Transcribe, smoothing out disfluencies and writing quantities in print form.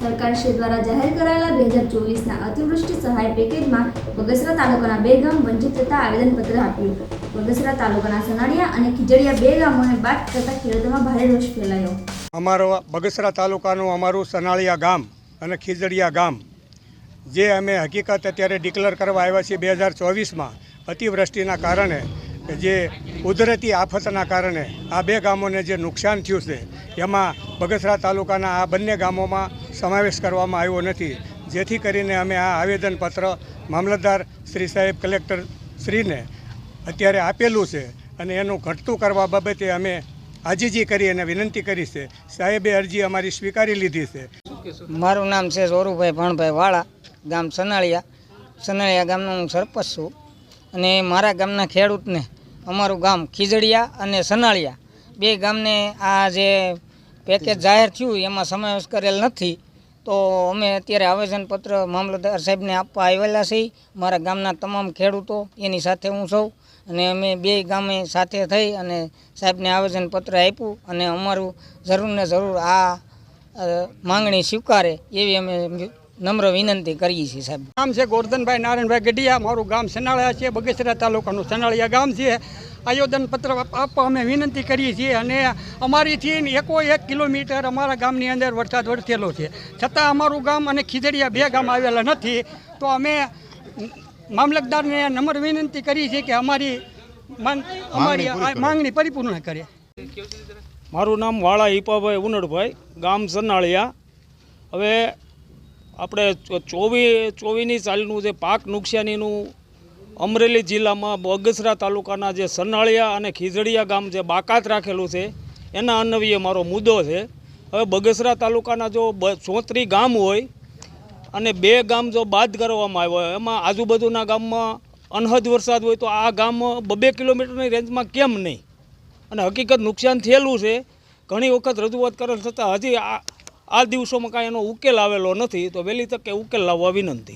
સરકારશ્રી દ્વારા જાહેર કરાયેલા 2024ના અતિવૃષ્ટિ સહાય પેકેજમાં બગસરા તાલુકાના 2 ગામ વંચિત થતા આવેદનપત્ર આપ્યું। બગસરા તાલુકાના સનાળિયા અને ખીજડીયા 2 ગામોને બાદ કરતા ખેડૂતોમાં ભારે રોષ ફેલાયો। અમારો બગસરા તાલુકાનું અમારું સનાળિયા ગામ અને ખીજડીયા ગામ જે અમે હકીકત અત્યારે ડિક્લેર કરવા આવ્યા છીએ 2024માં અતિવૃષ્ટિના કારણે જે કુદરતી આફતના કારણે આ 2 ગામોને જે નુકસાન થયું છે એમાં બગસરા તાલુકાના આ બંને ગામોમાં સમાવેશ કરવામાં આવ્યો નથી, જેથી કરીને અમે આ આવેદનપત્ર મામલતદાર શ્રી સાહેબ કલેક્ટર શ્રીને અત્યારે આપેલું છે અને એનું ઘટતું કરવા બાબતે અમે આજીજી કરી અને વિનંતી કરી છે। સાહેબે અરજી અમારી સ્વીકારી લીધી છે। મારું નામ છે સોરુભાઈ ભણભાઈ વાળા, ગામ સનાળિયા ગામનો હું સરપંચ છું અને મારા ગામના ખેડૂતને અમારું ગામ ખીજડીયા અને સનાળિયા 2 ગામને આ જે પેકેજ જાહેર થયું એમાં સમાવેશ કરેલ નથી, તો અમે અત્યારે આવેદનપત્ર મામલતદાર સાહેબને આપવા આવેલા છીએ। મારા ગામના તમામ ખેડૂતો એની સાથે હું છું અને અમે 2 ગામે સાથે થઈ અને સાહેબને આવેદનપત્ર આપ્યું અને અમારું જરૂર ને જરૂર આ માંગણી સ્વીકારે એવી અમે નમ્ર વિનંતી કરીએ છીએ। સાહેબ નામ છે ગોરધનભાઈ નારાયણભાઈ ગઢિયા, મારું ગામ સનાળિયા છે, બગસરા તાલુકાનું સનાળિયા ગામ છે। આવેદનપત્ર આપવા અમે વિનંતી કરીએ છીએ અને અમારીથી 1 કિલોમીટર અમારા ગામની અંદર વરસાદ વરસેલો છે, છતાં અમારું ગામ અને ખીજડીયા 2 ગામ આવેલા નથી, તો અમે મામલતદારને નમ્ર વિનંતી કરી છે કે અમારી માંગણી પરિપૂર્ણ કરે। મારું નામ વાળા હિપાભાઈ ઉનડભાઈ, ગામ સનાળિયા। હવે આપણે 24ની સાલનું જે પાક નુકસાનીનું અમરેલી જિલ્લામાં બગસરા તાલુકાના જે સનાળિયા અને ખીજડીયા ગામ જે બાકાત રાખેલું છે એના અન્વયે મારો મુદ્દો છે। હવે બગસરા તાલુકાના જો 34 ગામ હોય અને 2 ગામ જો બાદ કરવામાં આવ્યો હોય, એમાં આજુબાજુના ગામમાં અનહદ વરસાદ હોય તો આ ગામ 2 કિલોમીટરની રેન્જમાં કેમ નહીં? અને હકીકત નુકસાન થયેલું છે, ઘણી વખત રજૂઆત કરેલ છતાં હજી આ દિવસોમાં કાંઈ એનો ઉકેલ આવેલો નથી, તો વહેલી તકે ઉકેલ લાવવા વિનંતી।